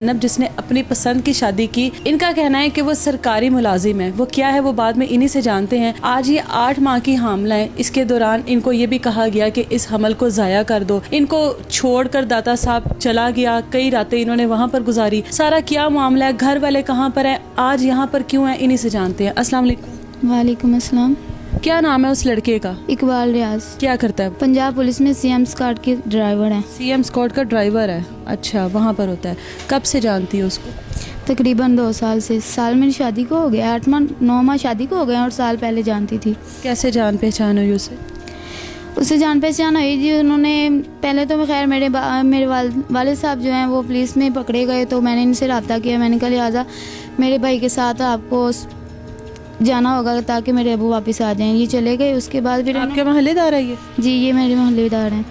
जिसने अपनी पसंद की शादी की। इनका कहना है कि वो सरकारी मुलाजिम है। वो क्या है वो बाद में इन्हीं से जानते हैं। आज ये 8 माह की हामला है। इसके दौरान इनको ये भी कहा गया कि इस हमल को ज़ाया कर दो। इनको छोड़कर दाता साहब चला गया। कई रातें इन्होंने वहाँ पर गुजारी। सारा क्या मामला है, घर वाले कहाँ पर है, आज यहाँ पर क्यों है, इन्हीं से जानते हैं। अस्सलाम वालेकुम। वालेकुम अस्सलाम। क्या नाम है उस लड़के का? इकबाल रियाज। क्या करता है? पंजाब पुलिस में सीएम स्क्वाड के ड्राइवर हैं। सीएम स्क्वाड का ड्राइवर है। अच्छा, वहाँ पर होता है। कब से जानती है उसको? तकरीबन 2 साल से। साल मेरी शादी को हो गया, 9 माह शादी को हो गए और साल पहले जानती थी। कैसे जान पहचान हुई उसे? उससे जान पहचान हुई जी, उन्होंने पहले तो खैर मेरे वालिद साहब जो हैं वो पुलिस में पकड़े गए, तो मैंने इनसे रब्ता किया। मैंने कहा लिहाजा मेरे भाई के साथ आपको जाना होगा ताकि मेरे अबू वापस आ जाएं। ये चले गए। उसके बाद फिर आपके मोहल्लेदार है ये? जी, ये मेरे मोहल्लेदार हैं।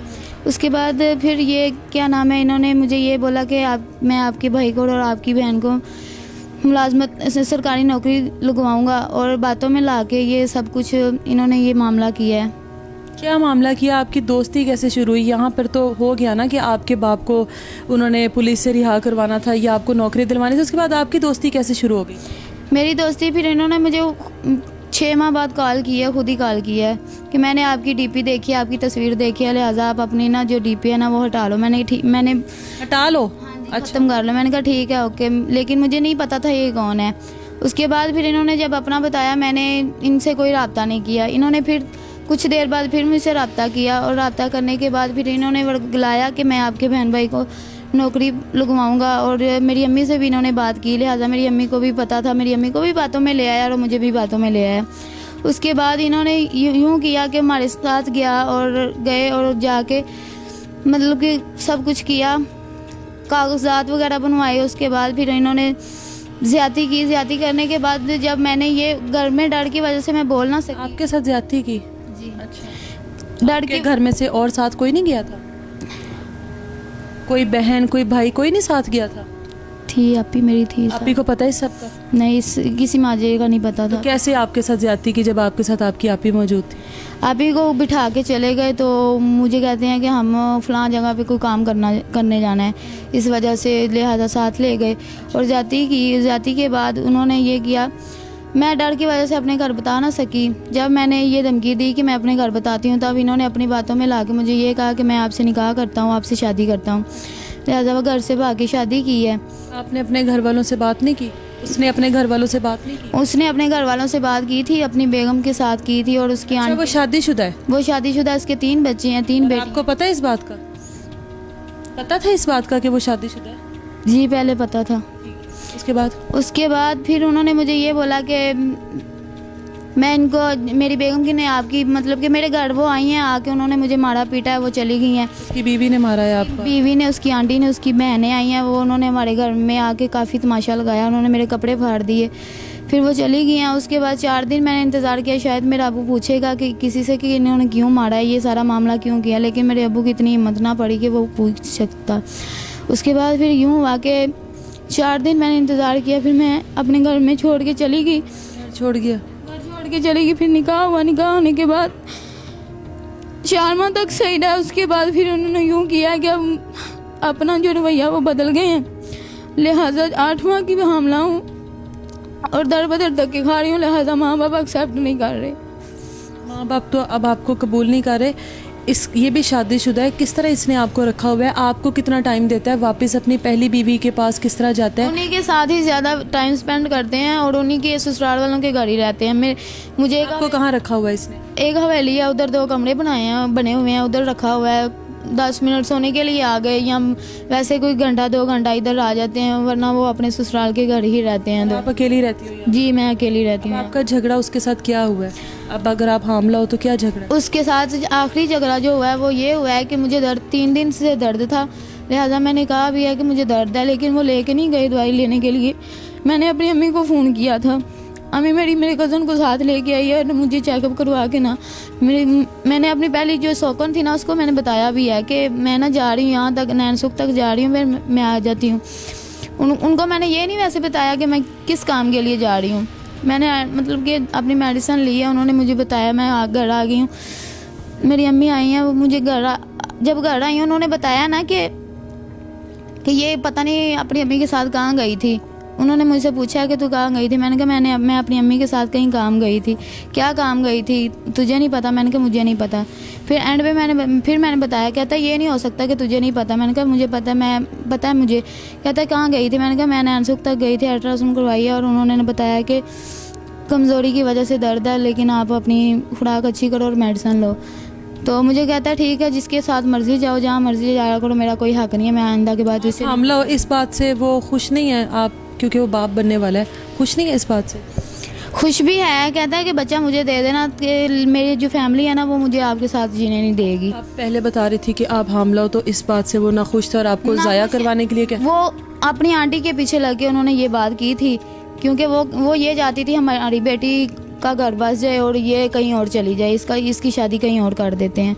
उसके बाद फिर ये क्या नाम है, इन्होंने मुझे ये बोला कि मैं आपके भाई को और आपकी बहन को मुलाजमत सरकारी नौकरी लगवाऊंगा, और बातों में ला के ये सब कुछ इन्होंने ये मामला किया है। क्या मामला किया? आपकी दोस्ती कैसे शुरू हुई? यहाँ पर तो हो गया ना कि आपके बाप को उन्होंने पुलिस से रिहा करवाना था या आपको नौकरी दिलवानी थी। उसके बाद आपकी दोस्ती कैसे शुरू हो गई? मेरी दोस्ती फिर इन्होंने मुझे 6 माह बाद कॉल की है, खुद ही कॉल किया है कि मैंने आपकी डीपी देखी है, आपकी तस्वीर देखी है, लिहाजा आप अपनी ना जो डीपी है ना वो हटा लो। मैंने हटा लो? अच्छा, खत्म कर लो। मैंने कहा ठीक है, ओके, लेकिन मुझे नहीं पता था ये कौन है। उसके बाद फिर इन्होंने जब अपना बताया, मैंने इनसे कोई रब्ता नहीं किया। इन्होंने फिर कुछ देर बाद फिर मुझसे रब्ता किया, और रब्ता करने के बाद फिर इन्होंने बुलाया कि मैं आपके बहन भाई को नौकरी लगवाऊंगा, और मेरी अम्मी से भी इन्होंने बात की। लिहाजा मेरी अम्मी को भी पता था, मेरी अम्मी को भी बातों में ले आया और मुझे भी बातों में ले आया। उसके बाद इन्होंने यूँ किया कि हमारे साथ गया और गए और जाके मतलब कि सब कुछ किया, कागजात वगैरह बनवाए। उसके बाद फिर इन्होंने ज़्यादती की। ज़्यादती करने के बाद जब मैंने ये घर में डर की वजह से मैं बोल ना सकी। आपके साथ ज़्यादती की? जी। अच्छा, डर के घर में से और साथ कोई नहीं गया था? कोई बहन, कोई भाई, कोई नहीं साथ गया था? थी, आपी मेरी थी। आपी को पता है इस सब का? नहीं, किसी माजे का नहीं पता था। तो कैसे आपके साथ ज्यादती की जब आपके साथ आपकी आपी मौजूद थी? आपी को बिठा के चले गए, तो मुझे कहते हैं कि हम फलां जगह पे कोई काम करने जाना है, इस वजह से लिहाजा साथ ले गए और जाती के बाद उन्होंने ये किया। मैं डर की वजह से अपने घर बता ना सकी। जब मैंने ये धमकी दी कि मैं अपने घर बताती हूँ, तब इन्होंने अपनी बातों में ला के मुझे ये कहा कि मैं आपसे निकाह करता हूँ, आपसे शादी करता हूँ। लिहाजा वो घर से भाग के शादी की है। आपने अपने घर वालों से बात नहीं की? उसने अपने घर वालों से बात नहीं की? उसने अपने घर वालों से बात की थी, अपनी बेगम के साथ की थी, और उसकी वो शादीशुदा है? वो शादीशुदा, इसके 3 बच्चे हैं, 3 बेटे। आपको पता है इस बात का? पता था इस बात का कि वो शादीशुदा है? जी, पहले पता था। उसके बाद फिर उन्होंने मुझे ये बोला कि मैं इनको, मेरी बेगम की ने आपकी मतलब कि मेरे घर वो आई हैं, आके उन्होंने मुझे मारा पीटा है, वो चली गई हैं। उसकी बीवी ने मारा है आपको? बीवी ने, उसकी आंटी ने, उसकी बहनें आई हैं, वो उन्होंने हमारे घर में आके काफ़ी तमाशा लगाया। उन्होंने मेरे कपड़े फाड़ दिए, फिर वो चली गई हैं। उसके बाद 4 दिन मैंने इंतज़ार किया, शायद मेरा अबू पूछेगा कि किसी से कि इन्होंने क्यों मारा है, ये सारा मामला क्यों किया, लेकिन मेरे अबू की इतनी हिम्मत ना पड़ी कि वो पूछ सकता। उसके बाद फिर यूँ हुआ कि 4 दिन मैंने इंतज़ार किया, फिर मैं अपने घर में छोड़ के चली गई। छोड़ के चली गई। फिर निकाह हुआ। निकाह होने के बाद 4 माह तक सही रहा। उसके बाद फिर उन्होंने यूँ किया कि अब अपना जो रवैया वो बदल गए हैं। लिहाजा 8 माह की हामला हूँ और दर बदर धक्के खा रही हूँ। लिहाजा माँ बाप एक्सेप्ट नहीं कर रहे। माँ बाप तो अब आपको कबूल नहीं कर रहे। ये भी शादीशुदा है। किस तरह इसने आपको रखा हुआ है? आपको कितना टाइम देता है? वापस अपनी पहली बीवी के पास किस तरह जाता है? उन्हीं के साथ ही ज़्यादा टाइम स्पेंड करते हैं और उन्हीं के ससुराल वालों के घर ही रहते हैं। मुझे आपको कहाँ रखा हुआ है इसने? एक हवेली है, उधर 2 कमरे बने हुए हैं, उधर रखा हुआ है। 10 मिनट सोने के लिए आ गए, या वैसे कोई घंटा 2 घंटा इधर आ जाते हैं, वरना वो अपने ससुराल के घर ही रहते हैं। आप अकेली रहती हो? जी, मैं अकेली रहती हूँ। आपका झगड़ा उसके साथ क्या हुआ है? अब अगर आप हामला हो तो क्या झगड़ा? उसके साथ आखिरी झगड़ा जो हुआ है वो ये हुआ है कि मुझे 3 दिन से दर्द था। लिहाजा मैंने कहा भी है कि मुझे दर्द है, लेकिन वो लेके नहीं गई दवाई लेने के लिए। मैंने अपनी अम्मी को फ़ोन किया था। अम्मी मेरे कज़न को साथ लेके आई है, मुझे चेकअप करवा के ना। मैंने अपनी पहली जो शौकन थी ना, उसको मैंने बताया भी है कि मैं ना जा रही हूँ यहाँ तक, नैन सुख तक जा रही हूँ, फिर मैं आ जाती हूँ। उनको मैंने ये नहीं वैसे बताया कि मैं किस काम के लिए जा रही हूँ। मैंने मतलब कि अपनी मेडिसिन ली है, उन्होंने मुझे बताया, मैं घर आ गई हूँ। मेरी अम्मी आई हैं, वो मुझे जब घर आई उन्होंने बताया ना कि कि ये पता नहीं अपनी अम्मी के साथ कहाँ गई थी। उन्होंने मुझसे पूछा कि तू कहाँ गई थी। मैंने कहा मैं अपनी अम्मी के साथ कहीं काम गई थी। क्या काम गई थी, तुझे नहीं पता? मैंने कहा मुझे नहीं पता। फिर एंड पे मैंने बताया, कहता ये नहीं हो सकता कि तुझे नहीं पता। मैंने कहा मुझे पता है मुझे। कहता कहाँ गई थी? मैंने कहा मैं नैनसुख तक गई थी, अल्ट्रासाउंड करवाई है और उन्होंने बताया कि कमज़ोरी की वजह से दर्द है, लेकिन आप अपनी खुराक अच्छी करो और मेडिसिन लो। तो मुझे कहता है ठीक है, जिसके साथ मर्जी जाओ, जहाँ मर्जी जाया करो, मेरा कोई हक नहीं है। मैं आइंदा के बाद इससे मामला इस बात से वो खुश नहीं है आप, क्योंकि वो बाप बनने वाला है, खुश नहीं है इस बात से? खुश भी है। कहता है कि बच्चा मुझे दे देना, कि मेरी जो फैमिली है ना वो मुझे आपके साथ जीने नहीं देगी। आप पहले बता रही थी कि आप हामला हो, तो इस बात से वो ना खुश था और आपको ज़ाया करवाने के लिए क्या? वो अपनी आंटी के पीछे लग के उन्होंने ये बात की थी, क्योंकि वो ये चाहती थी हमारी बेटी का घर बस जाए और ये कहीं और चली जाए, इसकी शादी कहीं और कर देते हैं।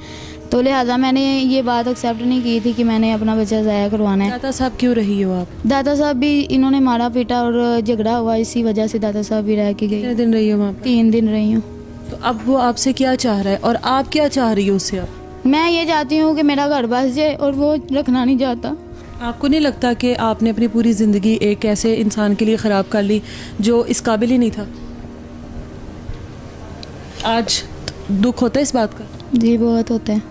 तो लिहाजा मैंने ये बात एक्सेप्ट नहीं की थी कि मैंने अपना बच्चा ज़ाया करवाना है। दादा साहब क्यों रही हो आप? दादा साहब भी इन्होंने मारा पीटा और झगड़ा हुआ, इसी वजह से दादा साहब भी रह के गए। कितने दिन रही हो वहाँ पर? 3 दिन रही हूँ। तो अब वो आपसे क्या चाह रहा है और आप क्या चाह रही हो उससे? अब मैं ये चाहती हूँ कि मेरा घर बस जाए और वो रखना नहीं चाहता। आपको नहीं लगता कि आपने अपनी पूरी ज़िंदगी एक ऐसे इंसान के लिए ख़राब कर ली जो इस काबिल ही नहीं था? आज दुख होता है इस बात का? जी बहुत होता है।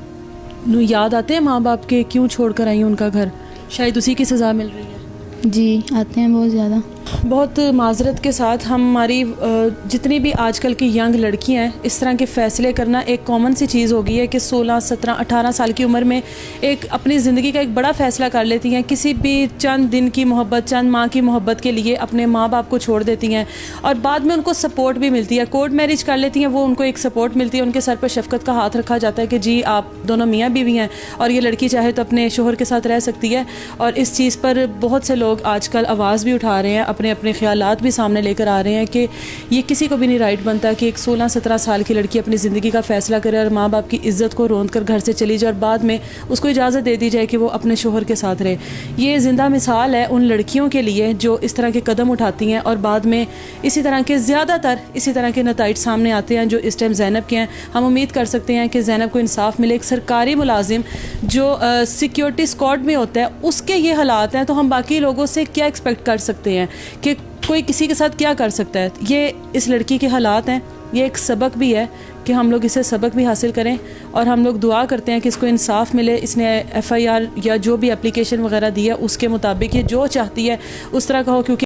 याद आते हैं माँ बाप के, क्यों छोड़ कर आई उनका घर? शायद उसी की सज़ा मिल रही है। जी आते हैं बहुत ज़्यादा। बहुत माजरत के साथ हमारी जितनी भी आजकल की यंग लड़कियां हैं, इस तरह के फ़ैसले करना एक कॉमन सी चीज़ हो गई है कि 16, 17, 18 साल की उम्र में एक अपनी ज़िंदगी का एक बड़ा फ़ैसला कर लेती हैं। किसी भी चंद दिन की मोहब्बत, चंद माह की मोहब्बत के लिए अपने माँ बाप को छोड़ देती हैं और बाद में उनको सपोर्ट भी मिलती है। कोर्ट मैरिज कर लेती हैं, वो उनको एक सपोर्ट मिलती है, उनके सर पर शफ़क़त का हाथ रखा जाता है कि जी आप दोनों मियाँ बीवी हैं और ये लड़की चाहे तो अपने शोहर के साथ रह सकती है। और इस चीज़ पर बहुत से लोग आजकल आवाज़ भी उठा रहे हैं, अपने अपने ख्यालात भी सामने लेकर आ रहे हैं कि ये किसी को भी नहीं राइट बनता कि एक 16-17 साल की लड़की अपनी ज़िंदगी का फ़ैसला करे और माँ बाप की इज़्ज़त को रोंद कर घर से चली जाए और बाद में उसको इजाज़त दे दी जाए कि वो अपने शोहर के साथ रहे। ये ज़िंदा मिसाल है उन लड़कियों के लिए जो इस तरह के कदम उठाती हैं और बाद में इसी तरह के ज़्यादातर इसी तरह के नताइज सामने आते हैं जो इस टाइम ज़ैनब के हैं। हम उम्मीद कर सकते हैं कि ज़ैनब को इंसाफ मिले। एक सरकारी मुलाजिम जो सिक्योरिटी स्क्वाड में होता है उसके ये हालात हैं, तो हम बाकी लोगों से क्या एक्सपेक्ट कर सकते हैं कि कोई किसी के साथ क्या कर सकता है? ये इस लड़की के हालात हैं। ये एक सबक भी है कि हम लोग इसे सबक भी हासिल करें और हम लोग दुआ करते हैं कि इसको इंसाफ मिले। इसने FIR या जो भी एप्लीकेशन वगैरह दी है उसके मुताबिक ये जो चाहती है उस तरह का हो, क्योंकि